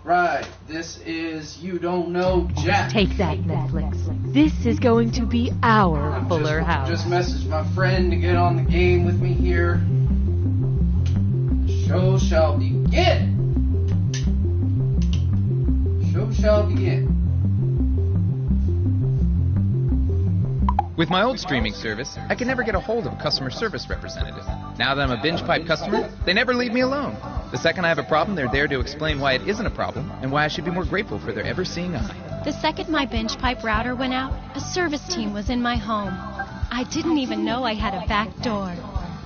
Right, this is You Don't Know Jack. Take that, Netflix. This is going to be our Fuller House. Just messaged my friend to get on the game with me here. The show shall begin. Show shall begin. With my old streaming service, I could never get a hold of a customer service representative. Now that I'm a Binge Pipe customer, they never leave me alone. The second I have a problem, they're there to explain why it isn't a problem and why I should be more grateful for their ever-seeing eye. The second my Binge Pipe router went out, a service team was in my home. I didn't even know I had a back door.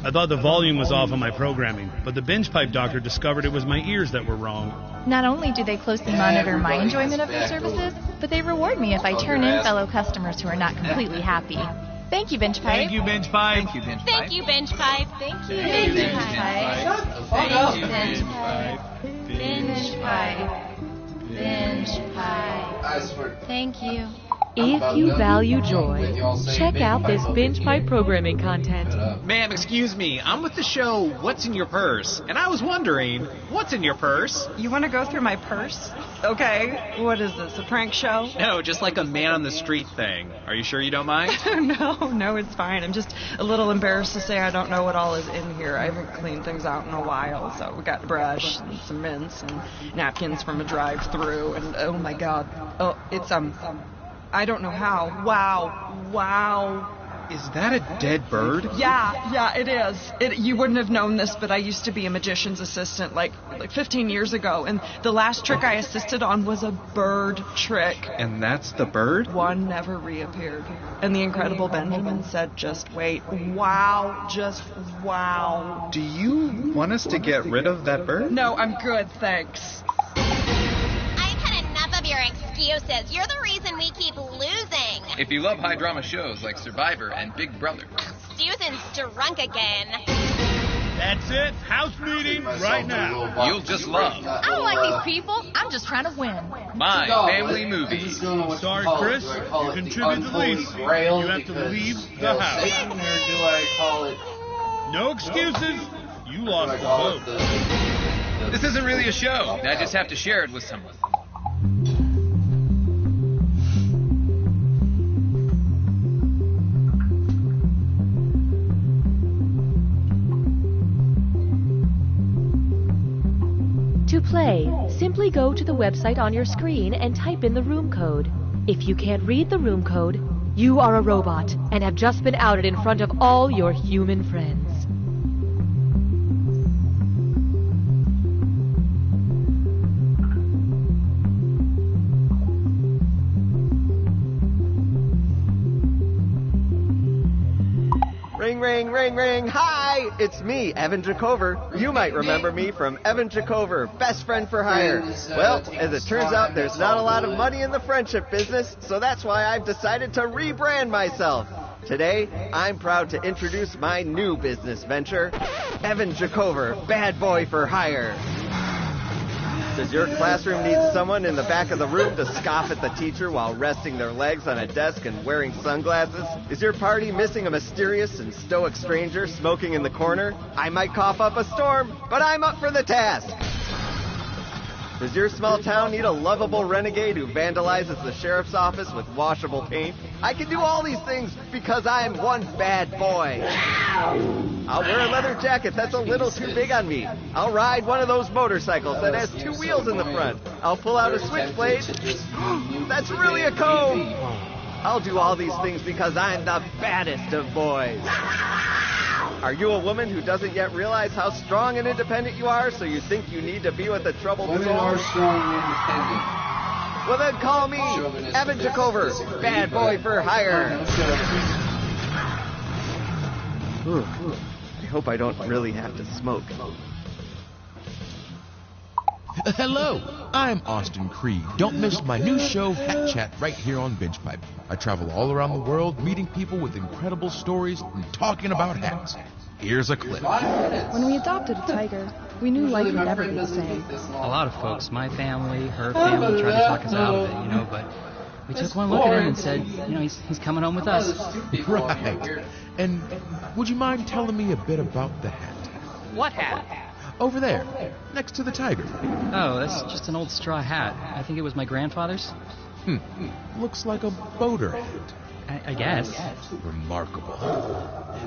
I thought the volume was off on my programming, but the Binge Pipe doctor discovered it was my ears that were wrong. Not only do they closely monitor my enjoyment of their services, but they reward me if I turn in fellow customers who are not completely happy. Thank you, Binge Pipe. Thank you, Binge Pipe. Thank you, Binge Pipe. Thank you, Binge Pipe. Thank you, Thank Binge you, Pipe. Thank you, Binge Pipe. Binge Pipe. Binge Pipe. I swear. Thank you. If you value joy, check out this Binge Pipe programming content. Ma'am, excuse me. I'm with the show What's in Your Purse? And I was wondering, what's in your purse? You want to go through my purse? Okay. What is this, a prank show? No, just like a man on the street thing. Are you sure you don't mind? No, it's fine. I'm just a little embarrassed to say I don't know what all is in here. I haven't cleaned things out in a while. So we got a brush and some mints and napkins from a drive-thru. And oh my God. Oh, it's, I don't know how. Wow. Is that a dead bird? Yeah, it is. You wouldn't have known this, but I used to be a magician's assistant like 15 years ago, and the last trick I assisted on was a bird trick. And that's the bird? One never reappeared. And the incredible Benjamin said, just wait. Wow, just wow. Do you want us to get rid of that bird? No, I'm good, thanks. I've had enough of your excuses. You're the reason we keep losing. If you love high-drama shows like Survivor and Big Brother. Susan's drunk again. That's it. House meeting right now. You'll just love I don't like these people. I'm just trying to win. My Family Movies. Sorry, Chris. You contribute the least. You have to leave the house. Or do I call it... No excuses. You lost the vote. This isn't really a show. I just have to share it with someone. To play, simply go to the website on your screen and type in the room code. If you can't read the room code, you are a robot and have just been outed in front of all your human friends. Ring, ring, ring, ring. Hi, it's me, Evan Jacover. You might remember me from Evan Jacover, Best Friend for Hire. Well, as it turns out, there's not a lot of money in the friendship business, so that's why I've decided to rebrand myself. Today, I'm proud to introduce my new business venture, Evan Jacover, Bad Boy for Hire. Does your classroom need someone in the back of the room to scoff at the teacher while resting their legs on a desk and wearing sunglasses? Is your party missing a mysterious and stoic stranger smoking in the corner? I might cough up a storm, but I'm up for the task. Does your small town need a lovable renegade who vandalizes the sheriff's office with washable paint? I can do all these things because I'm one bad boy. I'll wear a leather jacket that's a little too big on me. I'll ride one of those motorcycles that has two wheels in the front. I'll pull out a switchblade. That's really a comb. I'll do all these things because I'm the baddest of boys. Are you a woman who doesn't yet realize how strong and independent you are, so you think you need to be with a troubled soul? Women are strong and independent. Well, then call me Evan Jacover, Bad Boy for Hire. I hope I don't really have to smoke. Hello, I'm Austin Creed. Don't miss my new show, Hat Chat, right here on Binge Pipe. I travel all around the world, meeting people with incredible stories and talking about hats. Here's a clip. When we adopted a tiger, we knew life would never be the same. A lot of folks, my family, her family, tried to talk us out of it, but we took one look at him and said, he's coming home with us. Right. And would you mind telling me a bit about the hat? What hat? Over there, next to the tiger. Oh, that's just an old straw hat. I think it was my grandfather's. Looks like a boater hat. I guess. Remarkable.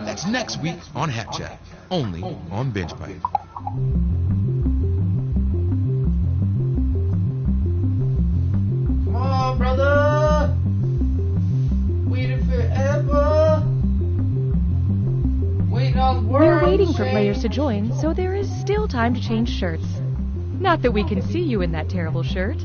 That's next week on Hat Chat, only on Binge Pipe. Come on, brother. Waiting forever. Waiting on the world. We're waiting for players to join, so there is still time to change shirts. Not that we can see you in that terrible shirt.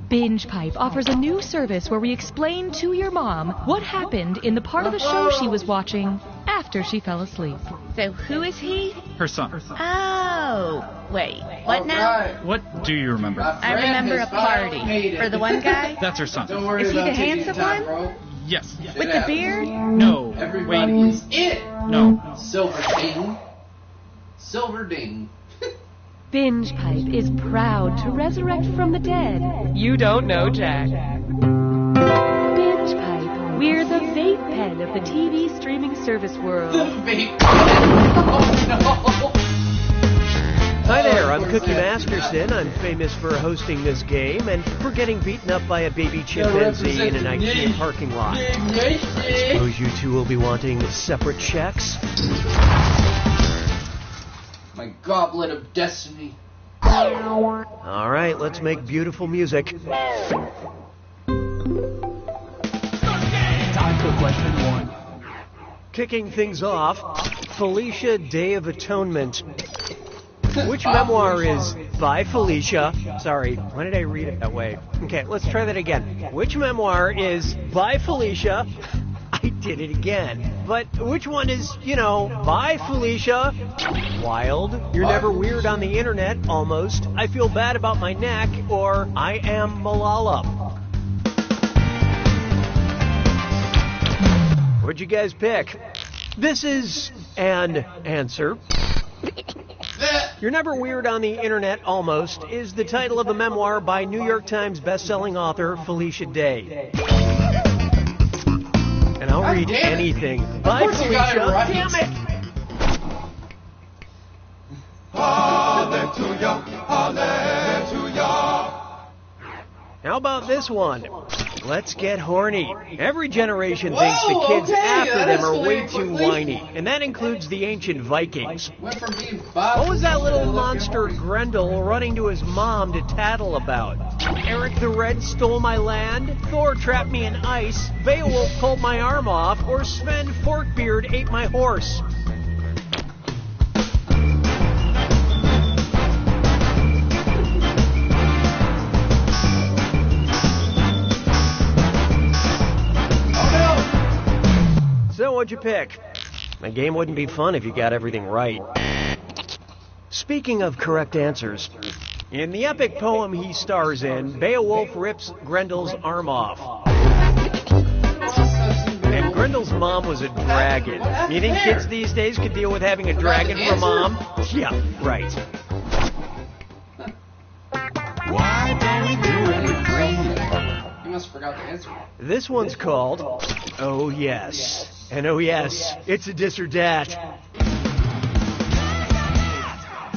Binge Pipe offers a new service where we explain to your mom what happened in the part of the show she was watching after she fell asleep. So who is he? Her son. Oh, wait. What now? What do you remember? I remember a party. For the one guy? That's her son. Is he the handsome one? Yes. With the beard? No. Everybody is it. No. Silver Ding. Silver Ding. Binge Pipe is proud to resurrect from the dead. You don't know, Jack. Binge Pipe, we're the vape pen of the TV streaming service world. The vape pen? Oh no! Hi there, I'm Cookie Masterson. I'm famous for hosting this game and for getting beaten up by a baby chimpanzee in an IKEA parking lot. I suppose you two will be wanting separate checks? My goblet of destiny. All right, let's make beautiful music. Time for question 1. Kicking things off, Felicia, Day of Atonement. Which memoir is by Felicia? Sorry, why did I read it that way? Okay, let's try that again. Which memoir is by Felicia? I did it again. But which one is, by Felicia? Wild. You're never weird on the internet, almost. I feel bad about my neck, or I am Malala. What'd you guys pick? This is an answer. You're Never Weird on the Internet, Almost, is the title of a memoir by New York Times bestselling author Felicia Day. And I'll read anything. Bye, Felicia. Damn it! Hallelujah, hallelujah. How about this one? Let's get horny. Every generation thinks the kids after them are way too whiny, and that includes the ancient Vikings. What was that little monster Grendel running to his mom to tattle about? Eric the Red stole my land, Thor trapped me in ice, Beowulf pulled my arm off, or Sven Forkbeard ate my horse. So what'd you pick? My game wouldn't be fun if you got everything right. Speaking of correct answers, in the epic poem he stars in, Beowulf rips Grendel's arm off. And Grendel's mom was a dragon. You think kids these days could deal with having a dragon for a mom? Yeah, right. Why don't we do it with green? You must have forgot the answer. This one's called Oh Yes. And oh yes, it's a dis or dat.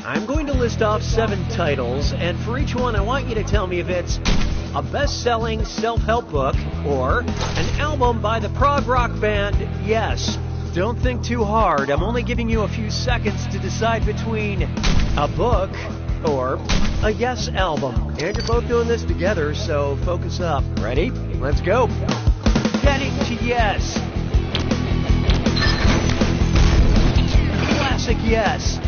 I'm going to list off 7 titles, and for each one I want you to tell me if it's a best-selling self-help book or an album by the prog rock band Yes. Don't think too hard. I'm only giving you a few seconds to decide between a book or a Yes album. And you're both doing this together, so focus up. Ready? Let's go. Getting to Yes. Classic Yes.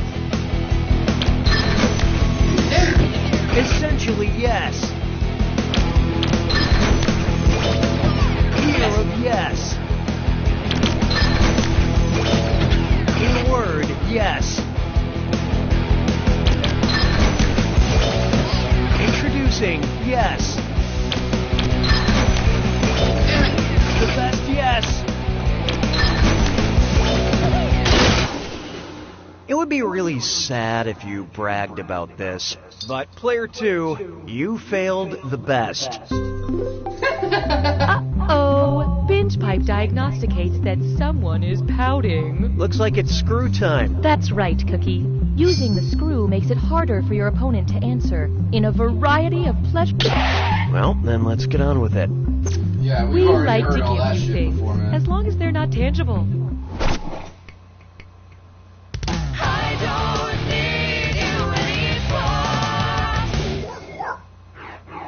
Essentially Yes. Year of Yes. In a word, Yes. Introducing Yes. The best Yes. It would be really sad if you bragged about this, but player 2, you failed the best. Uh-oh. Binge Pipe diagnosticates that someone is pouting. Looks like it's screw time. That's right, Cookie. Using the screw makes it harder for your opponent to answer in a variety of pleasure. Well, then let's get on with it. Yeah, We already like heard to all that give you shit things, before, man. as long as they're not tangible.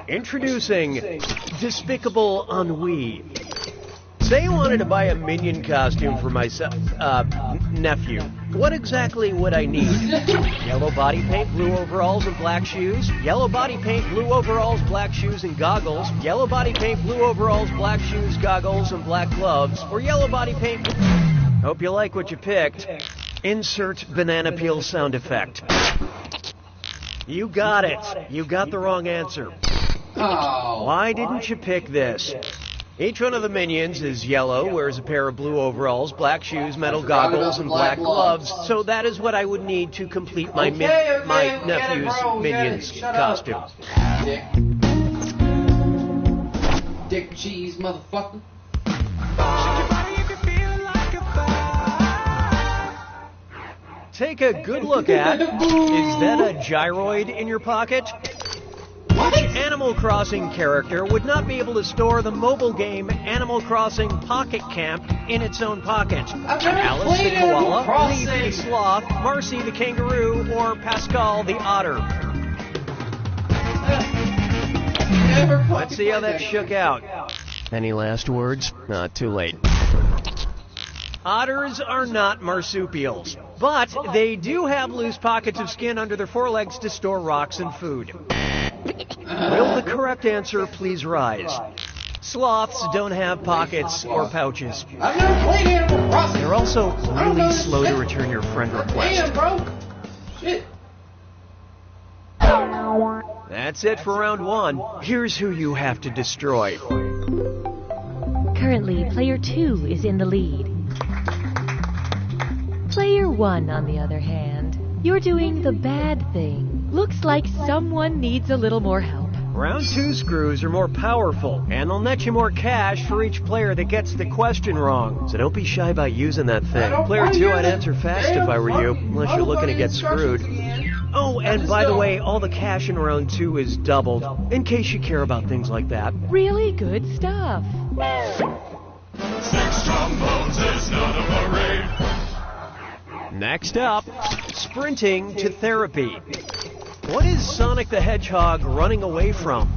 Introducing Despicable Ennui. Say you wanted to buy a Minion costume for my nephew. What exactly would I need? Yellow body paint, blue overalls, and black shoes. Yellow body paint, blue overalls, black shoes, and goggles. Yellow body paint, blue overalls, black shoes, goggles, and black gloves. Or yellow body paint... Hope you like what you picked. Insert banana peel sound effect. You got it. You got the wrong answer. Oh. Why didn't you pick this? Each one of the minions is yellow, wears a pair of blue overalls, black shoes, metal goggles, and black gloves. So that is what I would need to complete my nephew's minions costume. Dick cheese, motherfucker. Take a good look at, is that a gyroid in your pocket? Which Animal Crossing character would not be able to store the mobile game Animal Crossing Pocket Camp in its own pocket? Alice the koala, Leaf the sloth, Marcy the kangaroo, or Pascal the otter? Let's see how that shook out. Any last words? Not too late. Otters are not marsupials, but they do have loose pockets of skin under their forelegs to store rocks and food. Will the correct answer please rise? Sloths don't have pockets or pouches. I've never played Animal Crossing. They're also really slow to return your friend request. Damn, bro. Shit. That's it for round 1. Here's who you have to destroy. Currently, player 2 is in the lead. Player 1, on the other hand, you're doing the bad thing. Looks like someone needs a little more help. Round 2 screws are more powerful, and they'll net you more cash for each player that gets the question wrong. So don't be shy about using that thing. Player 2, I'd answer fast if I were you, unless you're looking to get screwed. Oh, and by the way, all the cash in round 2 is doubled, in case you care about things like that. Really good stuff. 6 trombones is not a parade. Next up, sprinting to therapy. What is Sonic the Hedgehog running away from?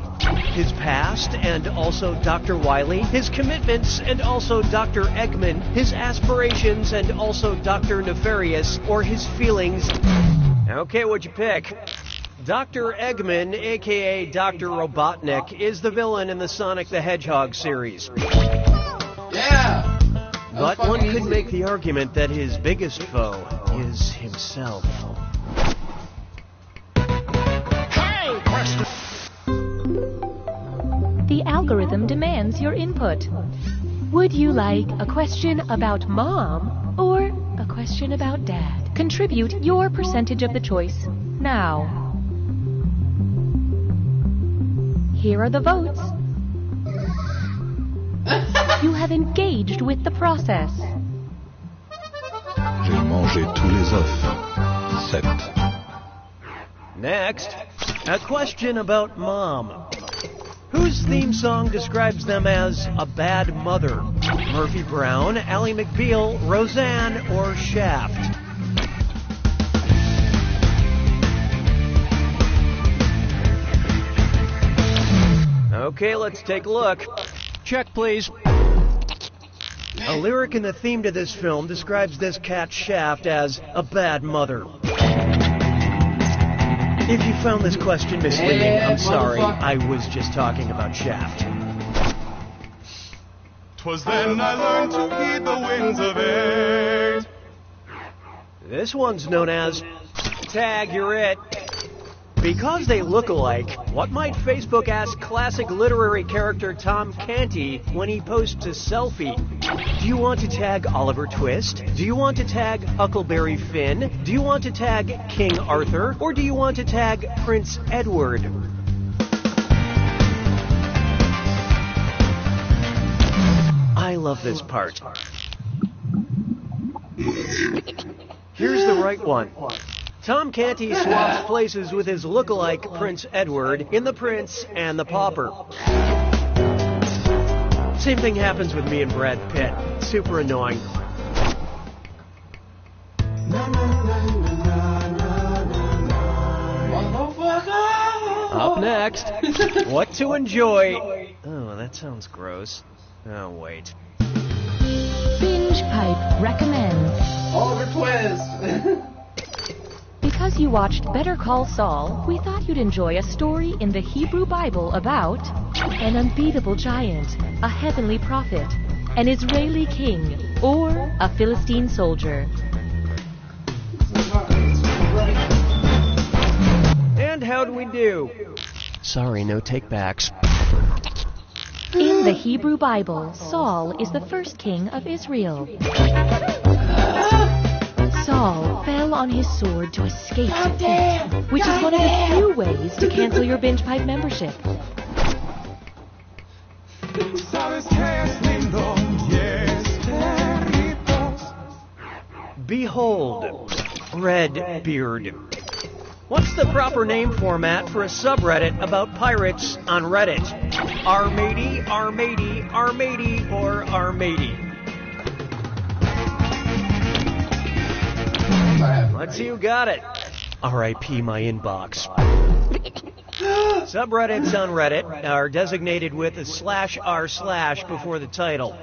His past and also Dr. Wily, his commitments and also Dr. Eggman, his aspirations and also Dr. Nefarious, or his feelings? Okay, what'd you pick? Dr. Eggman, aka Dr. Robotnik, is the villain in the Sonic the Hedgehog series. Yeah! But one could make the argument that his biggest foe is himself. The algorithm demands your input. Would you like a question about mom or a question about dad? Contribute your percentage of the choice now. Here are the votes. You have engaged with the process. J'ai mangé tous les œufs. 7. Next, a question about mom. Whose theme song describes them as a bad mother? Murphy Brown, Ally McBeal, Roseanne, or Shaft? Okay, let's take a look. Check, please. A lyric in the theme to this film describes this cat Shaft as a bad mother. If you found this question misleading, I'm sorry. I was just talking about Shaft. 'Twas then I learned to heed the winds of age. This one's known as Tag, You're It. Because they look alike, what might Facebook ask classic literary character Tom Canty when he posts a selfie? Do you want to tag Oliver Twist? Do you want to tag Huckleberry Finn? Do you want to tag King Arthur? Or do you want to tag Prince Edward? I love this part. Here's the right one. Tom Canty swaps places with his look-alike Prince Edward in The Prince and the Pauper. Same thing happens with me and Brad Pitt. Super annoying. Up next, what to enjoy. Oh, that sounds gross. Oh, wait. Binge Pipe recommends Oliver Twist. Because you watched Better Call Saul, we thought you'd enjoy a story in the Hebrew Bible about an unbeatable giant, a heavenly prophet, an Israeli king, or a Philistine soldier. And how'd we do? Sorry, no takebacks. In the Hebrew Bible, Saul is the first king of Israel. Saul fell on his sword to escape defeat, which is one of the few ways to cancel your Binge Pipe membership. Behold, Redbeard. What's the proper name format for a subreddit about pirates on Reddit? R-matey, R-matey, R-matey, or R-matey? Let's see who got it. R.I.P. my inbox. Subreddits on Reddit are designated with a /r/ before the title.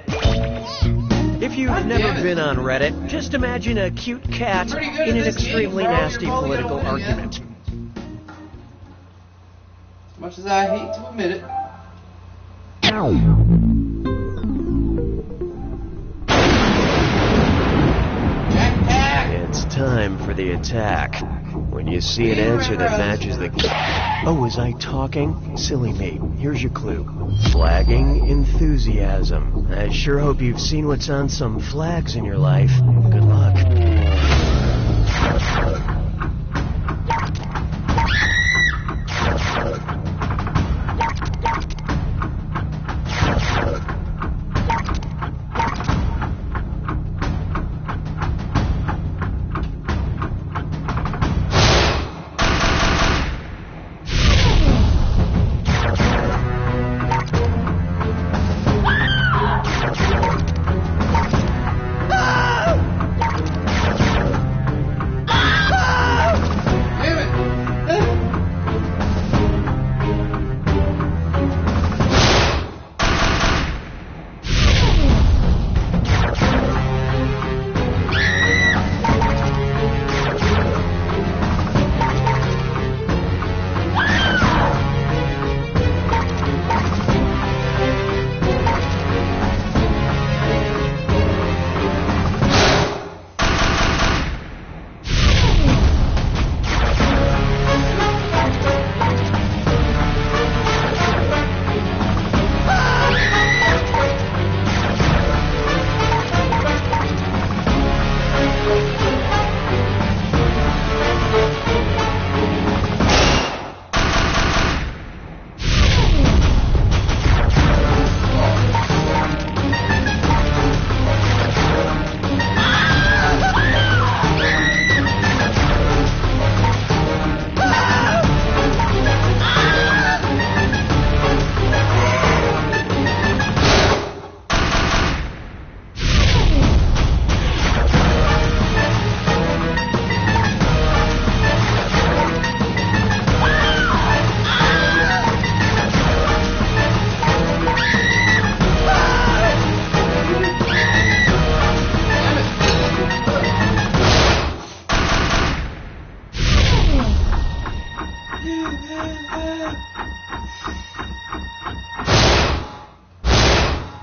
If you've never been on Reddit, just imagine a cute cat in an extremely nasty political argument. As much as I hate to admit it. It's time for the attack. When you see an answer that matches the... Oh, was I talking? Silly me. Here's your clue. Flagging enthusiasm. I sure hope you've seen what's on some flags in your life. Good luck.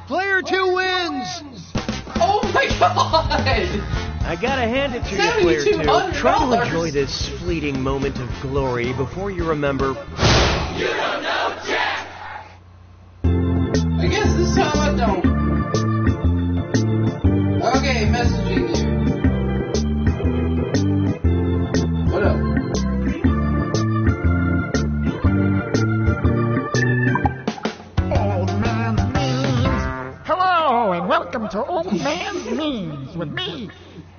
Player 2 wins! Oh my god! I gotta hand it to you, Player 2. Try to enjoy this fleeting moment of glory before you remember... You don't know Jack! I guess this time I don't. welcome to Old Man's Memes with me.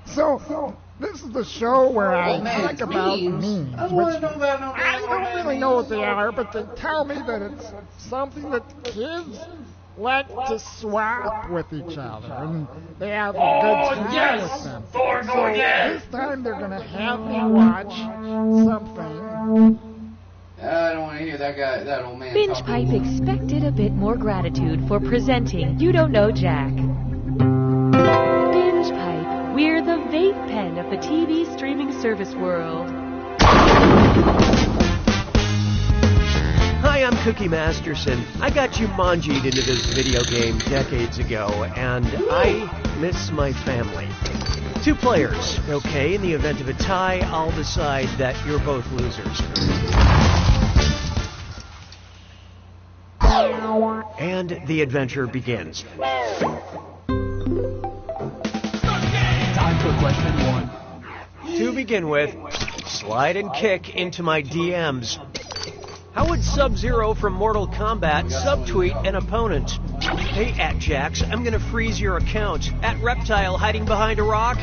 So, this is the show where I talk about memes, which I don't really know what they are, but they tell me that it's something that kids like to swap with each other, and they have a good time with them. So this time they're going to have me watch something. I don't want to hear that old man. Binge Pipe expected a bit more gratitude for presenting You Don't Know Jack. Binge Pipe, we're the vape pen of the TV streaming service world. Hi, I'm Cookie Masterson. I got Jumanji'd into this video game decades ago, and I miss my family. 2 players, okay? In the event of a tie, I'll decide that you're both losers. And the adventure begins. Time for question 1. To begin with, slide and kick into my DMs. How would Sub-Zero from Mortal Kombat subtweet an opponent? Hey, @Jax, I'm gonna freeze your account. @Reptile hiding behind a rock.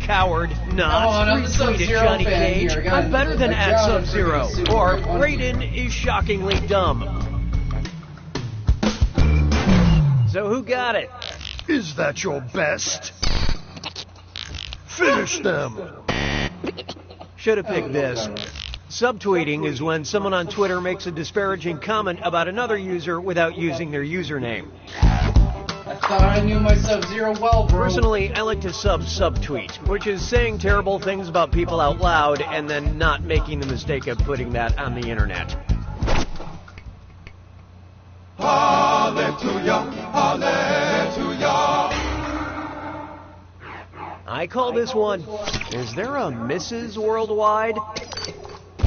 #coward. Not. Retweet at Johnny Cage. I'm better than @Sub-Zero. Or Raiden is shockingly dumb. So who got it? Is that your best? Finish them! Should have picked this. Subtweeting is when someone on Twitter makes a disparaging comment about another user without using their username. I thought I knew my Sub-Zero well, bro. Personally, I like to subtweet, which is saying terrible things about people out loud and then not making the mistake of putting that on the internet. Hallelujah, hallelujah. I call this one, is there a Mrs. Worldwide?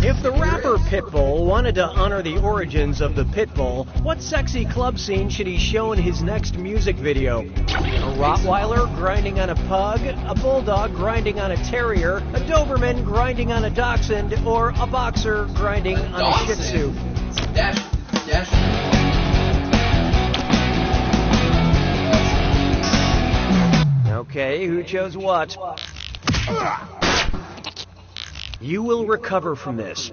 If the rapper Pitbull wanted to honor the origins of the Pitbull, what sexy club scene should he show in his next music video? A Rottweiler grinding on a pug, a bulldog grinding on a terrier, a Doberman grinding on a dachshund, or a boxer grinding on a Shih Tzu? Dash. Okay, who chose what? You will recover from this.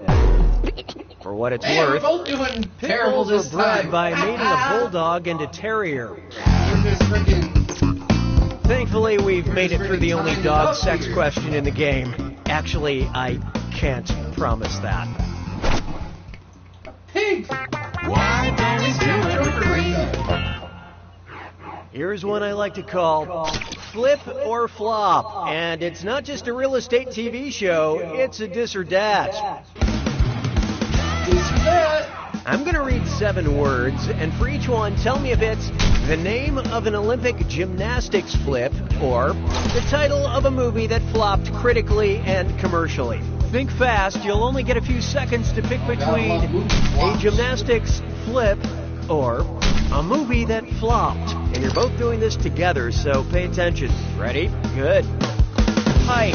For what it's Man, worth, we're both doing terrible Pitbulls this were bred time. by mating a bulldog and a terrier. We're just freaking... Thankfully, we've made it through the only dog sex question in the game. Actually, I can't promise that. Pig! Why don't we do it with green? Here's one I like to call Flip or Flop. And it's not just a real estate TV show, it's a Dis or Dat. I'm going to read 7 words, and for each one, tell me if it's the name of an Olympic gymnastics flip or the title of a movie that flopped critically and commercially. Think fast, you'll only get a few seconds to pick between a gymnastics flip or a movie that flopped. And you're both doing this together, so pay attention. Ready? Good. Hike.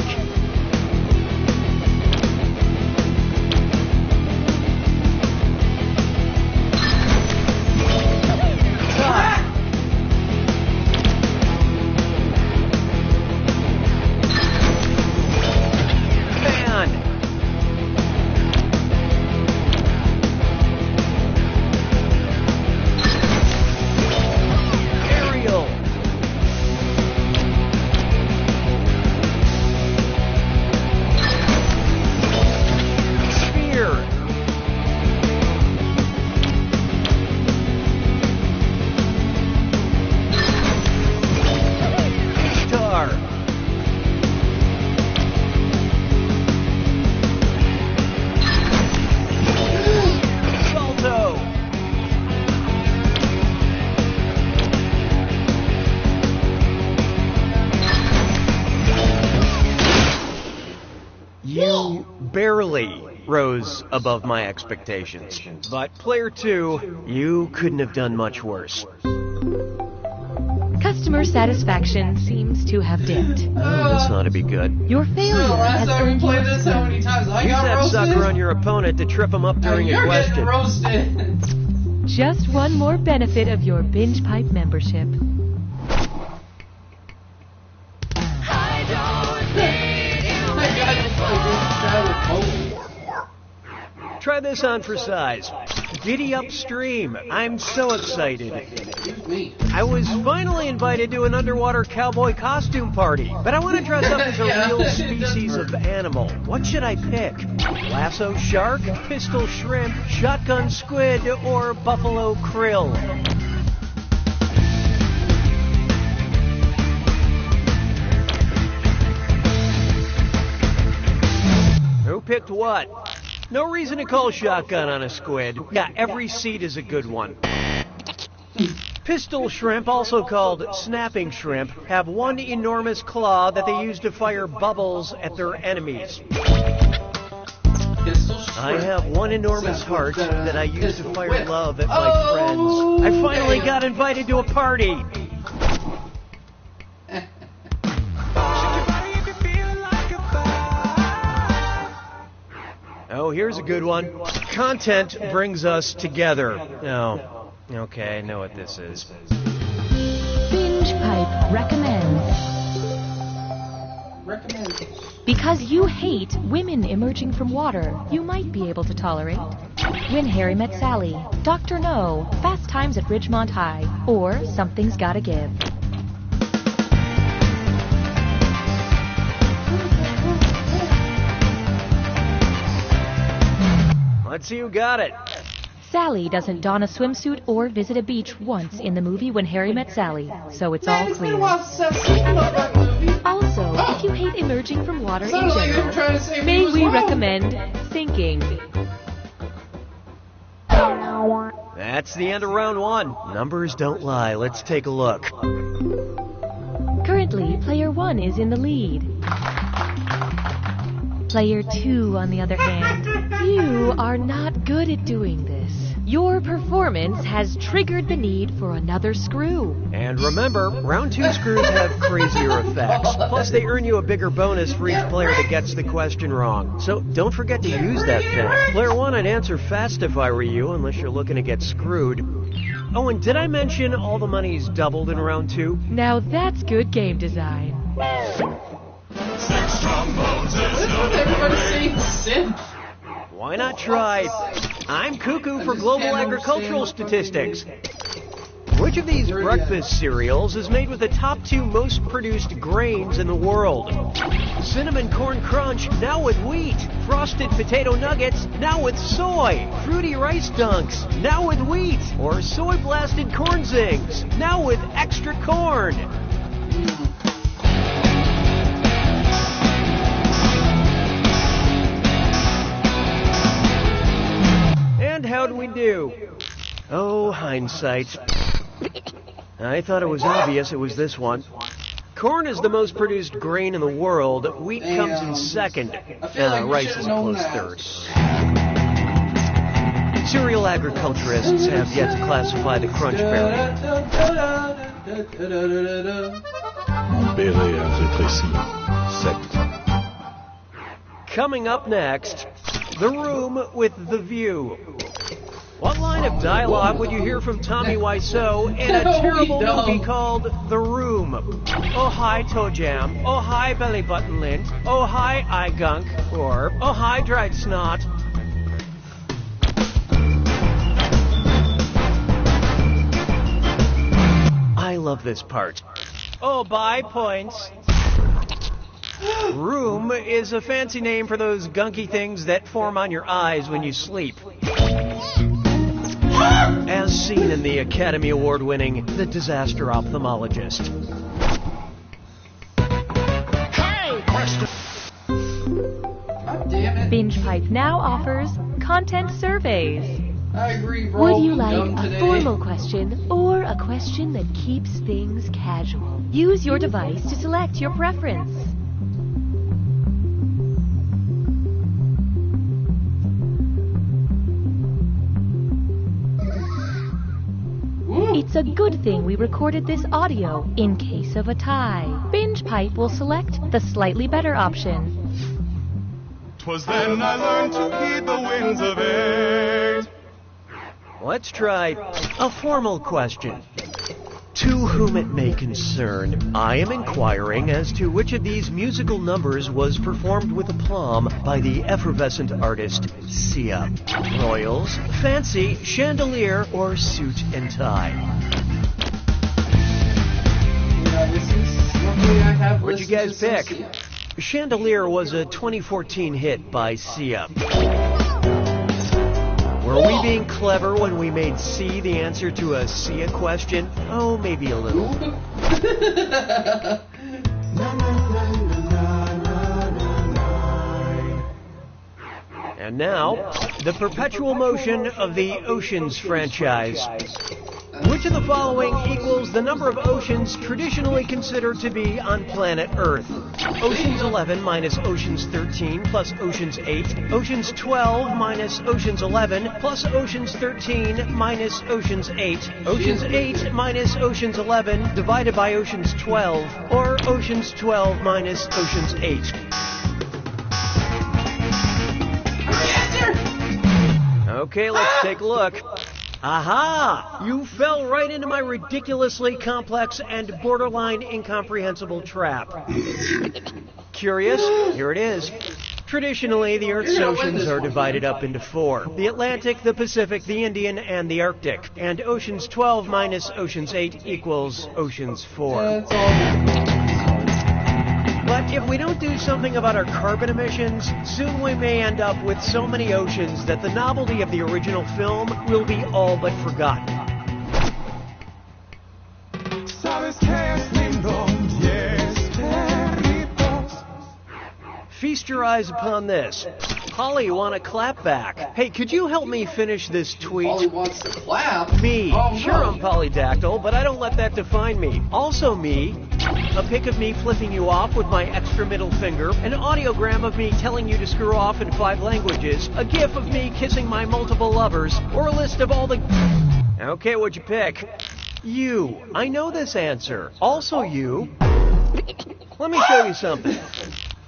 You barely rose above my expectations. But player 2, you couldn't have done much worse. Customer satisfaction seems to have dipped. Oh, this ought to be good. Your failure has earned you a this how many times I Use got that roasted? sucker on your opponent to trip him up during a You're question. getting roasted. just one more benefit of your Binge Pipe membership. Try this on for size. Giddy upstream. I'm so excited. I was finally invited to an underwater cowboy costume party, but I want to dress up as a real species of animal. What should I pick? Lasso shark, pistol shrimp, shotgun squid, or buffalo krill? Who picked what? No reason to call shotgun on a squid. Yeah, every seat is a good one. Pistol shrimp, also called snapping shrimp, have one enormous claw that they use to fire bubbles at their enemies. I have one enormous heart that I use to fire love at my friends. I finally got invited to a party. Oh, here's a good one. Content brings us together. Oh, okay, I know what this is. Binge Pipe recommends. Because you hate women emerging from water, you might be able to tolerate When Harry Met Sally, Dr. No, Fast Times at Ridgemont High, or Something's Gotta Give. Let's see who got it. Sally doesn't don a swimsuit or visit a beach once in the movie When Harry Met Sally, so it's all clear. Also, if you hate emerging from water in general, may we recommend sinking. That's the end of round one. Numbers don't lie. Let's take a look. Currently, player 1 is in the lead. Player 2, on the other hand, you are not good at doing this. Your performance has triggered the need for another screw. And remember, round 2 screws have crazier effects. Plus, they earn you a bigger bonus for each player that gets the question wrong. So don't forget to use that thing. Player 1, I'd answer fast if I were you, unless you're looking to get screwed. Oh, and did I mention all the money's doubled in round 2? Now that's good game design. Everybody saying simp. Why not try? I'm cuckoo for global agricultural statistics. Which of these breakfast cereals is made with the top 2 most produced grains in the world? Cinnamon Corn Crunch, now with wheat. Frosted Potato Nuggets, now with soy. Fruity Rice Dunks, now with wheat. Or Soy Blasted Corn Zings, now with extra corn. And how'd we do? Oh, hindsight. I thought it was obvious it was this one. Corn is the most produced grain in the world. Wheat comes in second. Rice is a close third. Cereal agriculturists have yet to classify the crunch berry. Coming up next, The Room with the View. What line of dialogue would you hear from Tommy Wiseau in a terrible movie called The Room? Oh, hi, toe jam. Oh, hi, belly button lint. Oh, hi, eye gunk. Or, oh, hi, dried snot. I love this part. Oh, bye, points. Room is a fancy name for those gunky things that form on your eyes when you sleep. As seen in the Academy Award-winning The Disaster Ophthalmologist. Hey, question. God damn it. Binge Pipe now offers content surveys. I agree, bro. Would you like Dumb a today. formal question or a question that keeps things casual? Use your device to select your preference. It's a good thing we recorded this audio in case of a tie. Binge Pipe will select the slightly better option. 'Twas then I learned to heed the winds of age. Let's try a formal question. To whom it may concern, I am inquiring as to which of these musical numbers was performed with aplomb by the effervescent artist Sia. Royals, fancy, chandelier, or suit and tie? What'd you guys pick? Chandelier was a 2014 hit by Sia. Were we being clever when we made C the answer to a Sia question? Oh, maybe a little. And now, the perpetual motion of the Oceans franchise. Which of the following equals the number of oceans traditionally considered to be on planet Earth? Oceans 11 minus Oceans 13 plus Oceans 8, Oceans 12 minus Oceans 11 plus Oceans 13 minus Oceans 8, Oceans 8 minus Oceans 11 divided by Oceans 12, or Oceans 12 minus Oceans 8. Okay, let's take a look. Aha! You fell right into my ridiculously complex and borderline incomprehensible trap. Curious? Here it is. Traditionally, the Earth's oceans are divided up into four. The Atlantic, the Pacific, the Indian, and the Arctic. And Oceans 12 minus Oceans 8 equals Oceans 4. But if we don't do something about our carbon emissions, soon we may end up with so many oceans that the novelty of the original film will be all but forgotten. Feast your eyes upon this. Polly, want a clap back? Hey, could you help me finish this tweet? Polly wants to clap? Me. Oh, sure, no. I'm polydactyl, but I don't let that define me. Also me. A pic of me flipping you off with my extra middle finger, an audiogram of me telling you to screw off in 5 languages, a gif of me kissing my multiple lovers, or a list of all the... Okay, what'd you pick? You. I know this answer. Also you. Let me show you something.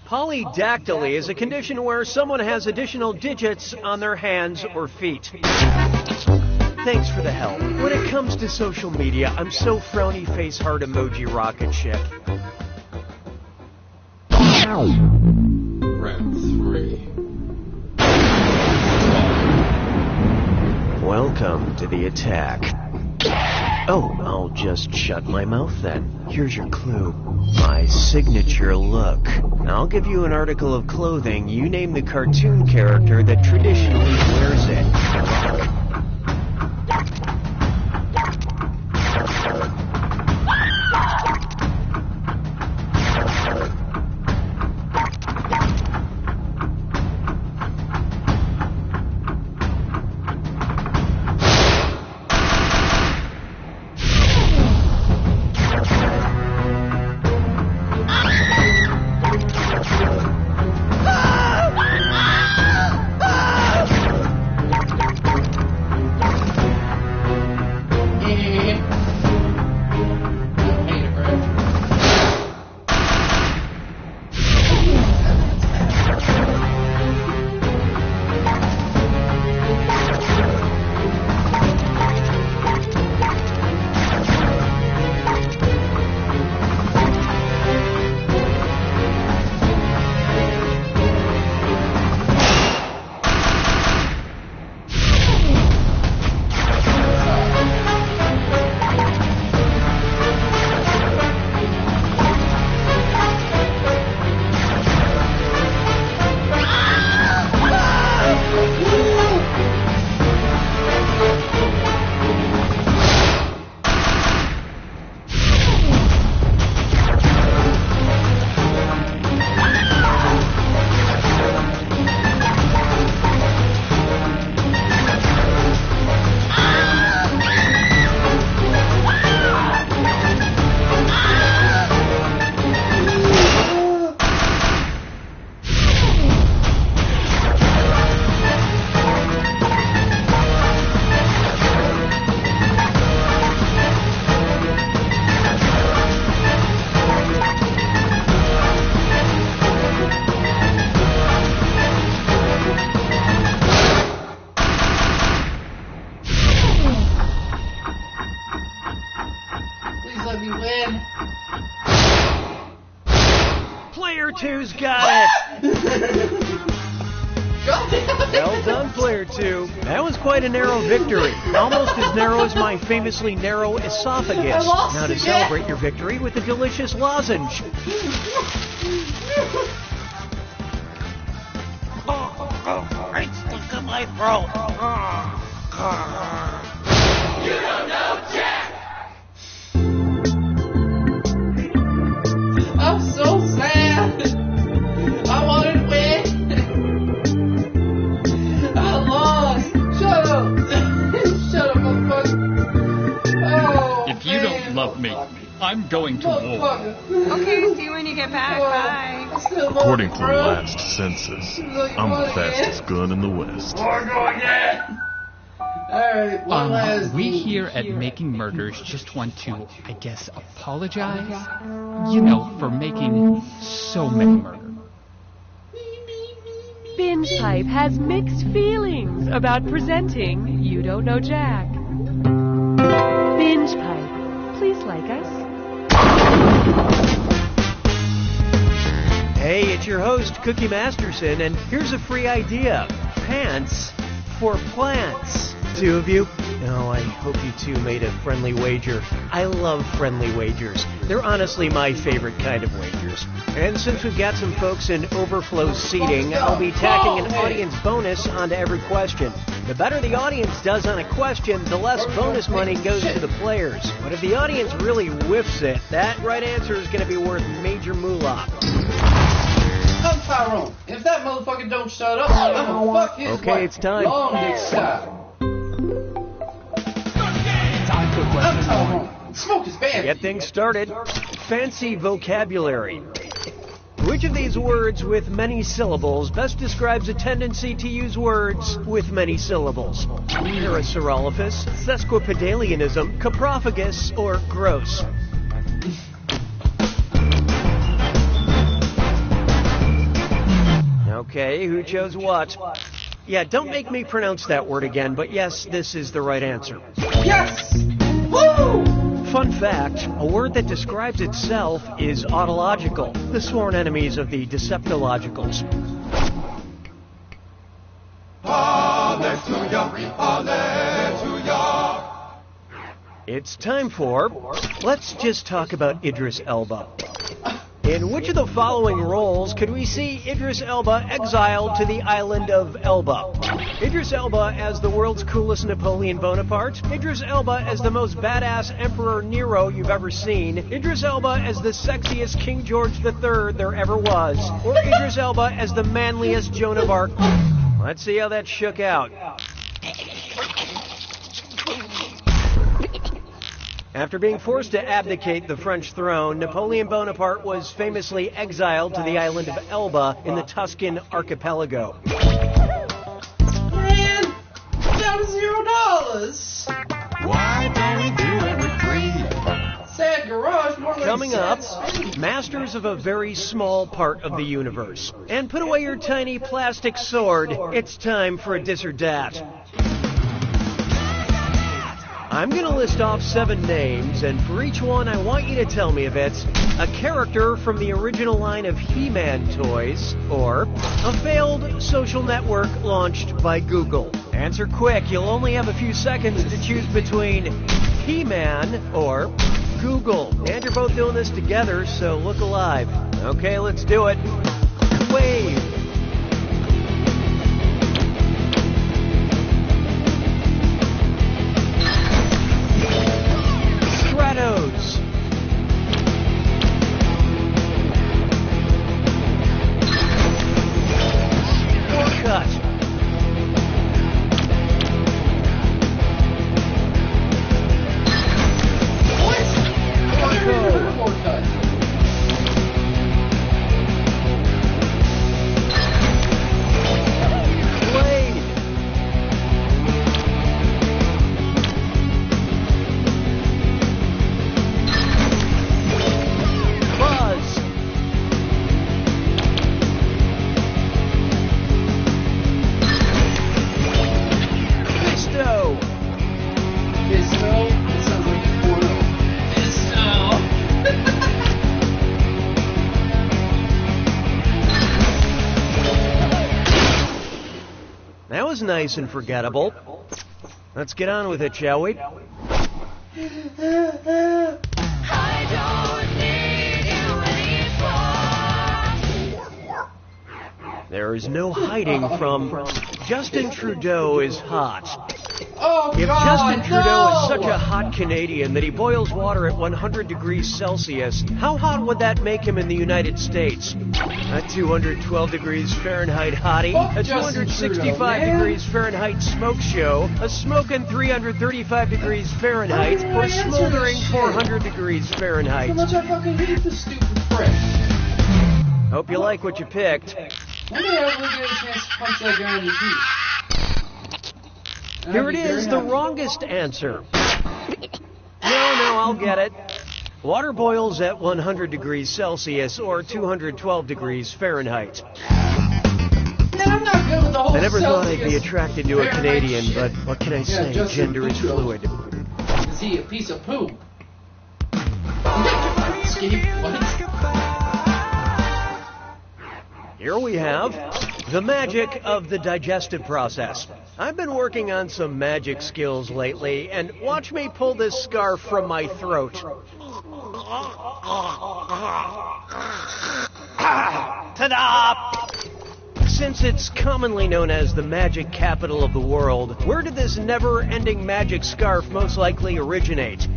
Polydactyly is a condition where someone has additional digits on their hands or feet. Thanks for the help. When it comes to social media, I'm so frowny face heart emoji rocket ship. Round 3. Welcome to the attack. Oh, I'll just shut my mouth then. Here's your clue. My signature look. I'll give you an article of clothing. You name the cartoon character that traditionally wears it. Two's got it! Well done, Player 2. That was quite a narrow victory. Almost as narrow as my famously narrow esophagus. Now to celebrate your victory with a delicious lozenge. It's stuck in my throat. You don't know Jack! I'm so sad. I wanted to win. I lost. Shut up. Shut up, motherfucker. Oh, if you don't love me, I'm going to war. Okay, see you when you get back. Bye. According to the last census, I'm the fastest gun in the West. Alright, one last we here at Making Murders just want to, I guess, apologize, you know, for making so many murders. Binge Pipe has mixed feelings about presenting You Don't Know Jack. Binge Pipe, please like us. Hey, it's your host, Cookie Masterson, and here's a free idea. Pants for plants. Two of you? Oh, I hope you two made a friendly wager. I love friendly wagers. They're honestly my favorite kind of wagers. And since we've got some folks in overflow seating, I'll be tacking an audience bonus onto every question. The better the audience does on a question, the less bonus money goes to the players. But if the audience really whiffs it, that right answer is going to be worth major moolah. I'm Tyrone. If that motherfucker don't shut up, I'm gonna fuck his Okay, wife. it's time. Long dick style. Time for I'm question Tyrone. one. Smoke is bad. Get things started. Fancy vocabulary. Which of these words with many syllables best describes a tendency to use words with many syllables? Parasaurolophus, sesquipedalianism, coprophagus, or gross? Okay, who chose what? Yeah, don't make me pronounce that word again, but yes, this is the right answer. Yes! Woo! Fun fact, a word that describes itself is autological, the sworn enemies of the deceptologicals. Hallelujah! It's time for Let's Just Talk About Idris Elba. In which of the following roles could we see Idris Elba exiled to the island of Elba? Idris Elba as the world's coolest Napoleon Bonaparte, Idris Elba as the most badass Emperor Nero you've ever seen, Idris Elba as the sexiest King George III there ever was, or Idris Elba as the manliest Joan of Arc. Let's see how that shook out. After being forced to abdicate the French throne, Napoleon Bonaparte was famously exiled to the island of Elba in the Tuscan archipelago. Man, down to $0. Why don't we do it with greed? Sad garage, more like Coming sad up, street. masters of a very small part of the universe. And put away your tiny plastic sword. It's time for a dis or dat. I'm going to list off 7 names, and for each one, I want you to tell me if it's a character from the original line of He-Man toys, or a failed social network launched by Google. Answer quick. You'll only have a few seconds to choose between He-Man or Google. And you're both doing this together, so look alive. Okay, let's do it. Wave. Stratos. Cut. That was nice and forgettable. Let's get on with it, shall we? There is no hiding from Justin Trudeau is hot. If Justin Trudeau is such a hot Canadian that he boils water at 100 degrees Celsius, how hot would that make him in the United States? A 212 degrees Fahrenheit hottie, a 265 degrees Fahrenheit smoke show, a smoking 335 degrees Fahrenheit, or smoldering 400 degrees Fahrenheit. How much I fucking hate this stupid prick. Hope you like what you picked. When did I ever get a chance to punch that guy in the teeth? Here it is, the wrongest answer. No, I'll get it. Water boils at 100 degrees Celsius or 212 degrees Fahrenheit. I'm not good with the whole I never thought I'd be Celsius attracted to a Canadian, but shit. what can I say? Justin Gender is Trudeau. fluid. Is he a piece of poo? Escape? What? Here we have the magic of the digestive process. I've been working on some magic skills lately, and watch me pull this scarf from my throat. Ta-da! Since it's commonly known as the magic capital of the world, where did this never-ending magic scarf most likely originate?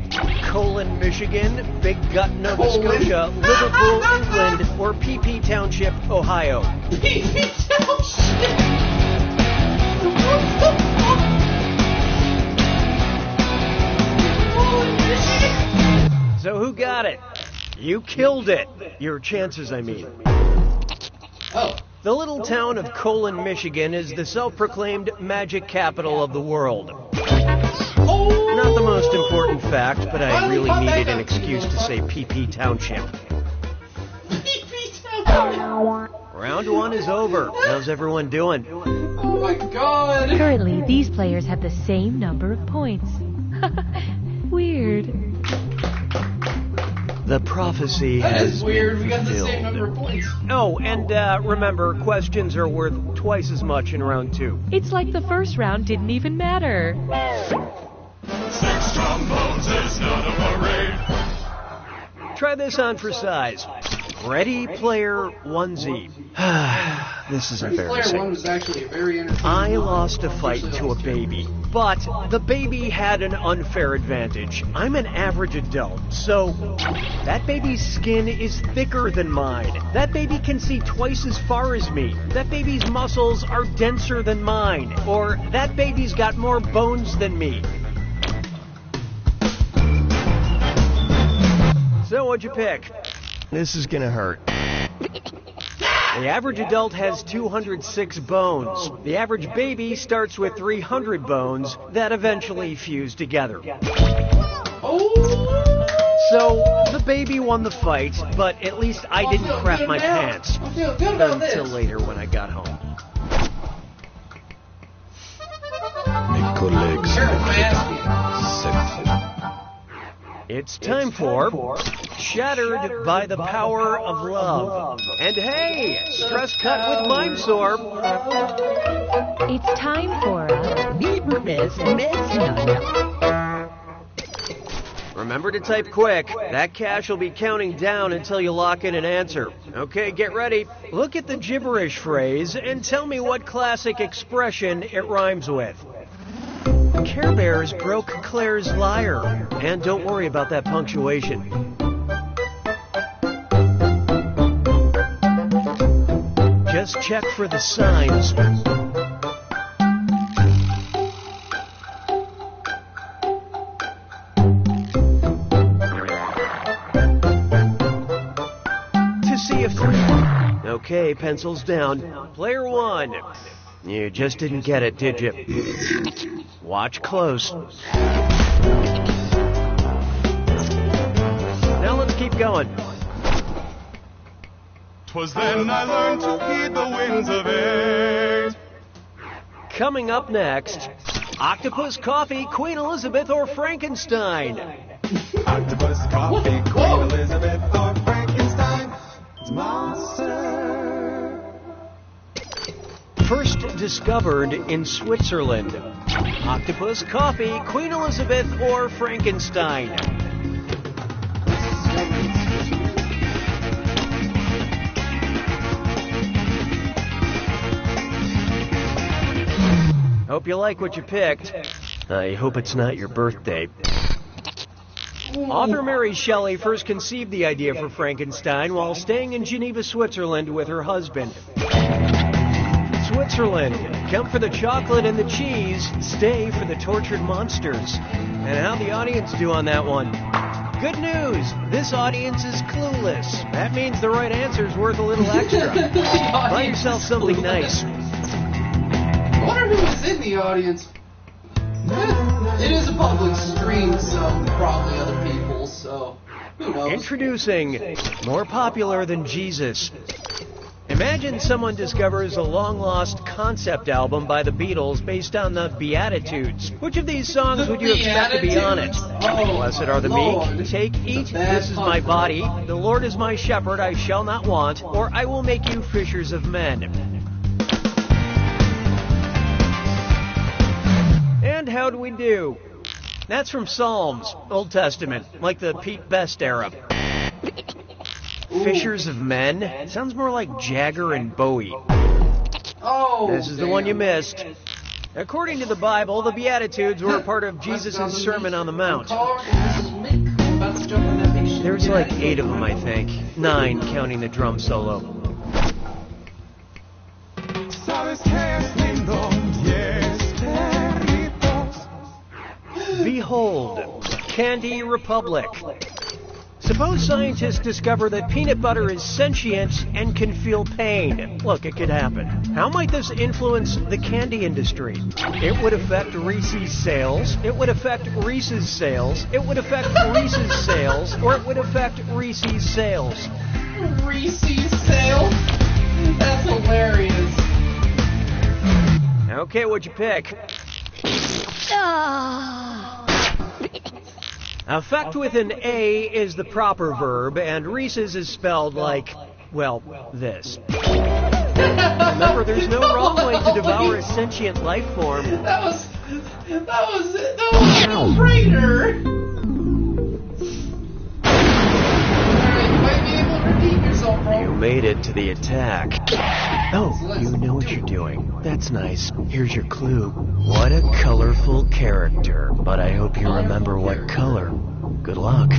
Colon, Michigan, Big Gut, Nova Scotia, Liverpool, England, or PP Township, Ohio? PP Township! So who got it? You killed it. Your chances, I mean. Oh. The little town of Colon, Michigan is the self-proclaimed magic capital of the world. Not the most important fact, but I really needed an excuse to say PP Township. PP Township! Round one is over. How's everyone doing? Oh my god! Currently, these players have the same number of points. Weird. The prophecy That has is weird. We been got the fulfilled. same number of points. Oh, and remember, questions are worth twice as much in round two. It's like the first round didn't even matter. 6 trombones is not a parade. Try this on for size. Ready Player Onesie. This is Player embarrassing. 1 was actually a very entertaining. I lost a fight to a baby, but the baby had an unfair advantage. I'm an average adult, so that baby's skin is thicker than mine. That baby can see twice as far as me. That baby's muscles are denser than mine. Or that baby's got more bones than me. So what'd you pick? This is gonna hurt. The average adult has 206 bones. The average baby starts with 300 bones that eventually fuse together. So, the baby won the fight, but at least I didn't crap my pants. Until later when I got home. It's time for Shattered by the Power of Love. And hey, stress cut with Mind Sorb. It's time for Remember to type quick. That cash will be counting down until you lock in an answer. Okay, get ready. Look at the gibberish phrase and tell me what classic expression it rhymes with. Care Bears broke Claire's lyre. And don't worry about that punctuation. Just check for the signs. To see if they're... Okay, pencils down. Player one. You just didn't get it, did you? Watch close. Now let's keep going. 'Twas then I learned to heed the winds of age. Coming up next, Octopus Coffee, Queen Elizabeth, or Frankenstein? Octopus coffee, Queen Elizabeth, or Frankenstein. It's monster. First discovered in Switzerland. Octopus, coffee, Queen Elizabeth, or Frankenstein? Hope you like what you picked. I hope it's not your birthday. Author Mary Shelley first conceived the idea for Frankenstein while staying in Geneva, Switzerland with her husband. Switzerland, come for the chocolate and the cheese, stay for the tortured monsters. And how'd the audience do on that one? Good news, this audience is clueless. That means the right answer's worth a little extra. Buy yourself something nice. I wonder who was in the audience. It is a public stream, so probably other people, so who knows? Introducing more popular than Jesus. Imagine someone discovers a long-lost concept album by the Beatles based on the Beatitudes. Which of these songs would you expect to be on it? Blessed are the meek, take, eat, this is my body, the Lord is my shepherd, I shall not want, or I will make you fishers of men. And how do we do? That's from Psalms, Old Testament, like the Pete Best era. Fishers of Men? Sounds more like Jagger and Bowie. Oh, this is the one you missed. According to the Bible, the Beatitudes were a part of Jesus' Sermon on the Mount. There's like 8 of them, I think. 9, counting the drum solo. Behold, Candy Republic. Suppose scientists discover that peanut butter is sentient and can feel pain. Look, it could happen. How might this influence the candy industry? It would affect Reese's sales. It would affect Reese's sales. It would affect Reese's sales. Or it would affect Reese's sales. Reese's sales? That's hilarious. Okay, what'd you pick? Affect with an A is the proper verb, and Reese's is spelled like, well, this. Remember, there's no wrong way to devour a sentient life form. That was a no-brainer. You might be able to redeem yourself, bro. You made it to the attack. Oh, you know what you're doing. That's nice. Here's your clue. What a colorful character. But I hope you remember what color. Good luck.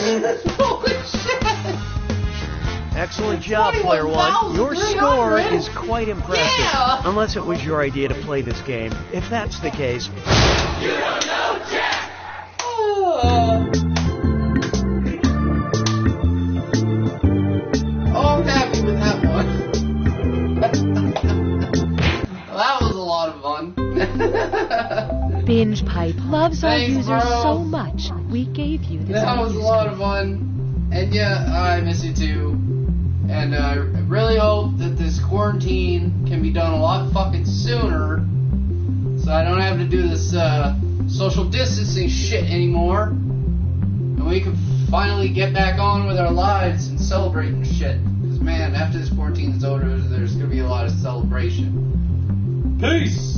Holy shit! Excellent job, Player One. Your score is quite impressive. Yeah. Unless it was your idea to play this game. If that's the case, you don't know Jack! I'm happy with that one. Well, that was a lot of fun. Binge Pipe loves our Thanks, users bro. so much, we gave you this. That was a lot of fun. And yeah, I miss you too. And I really hope that this quarantine can be done a lot fucking sooner, so I don't have to do this social distancing shit anymore. And we can finally get back on with our lives and celebrate and shit. Because man, after this quarantine is over, there's gonna be a lot of celebration. Peace!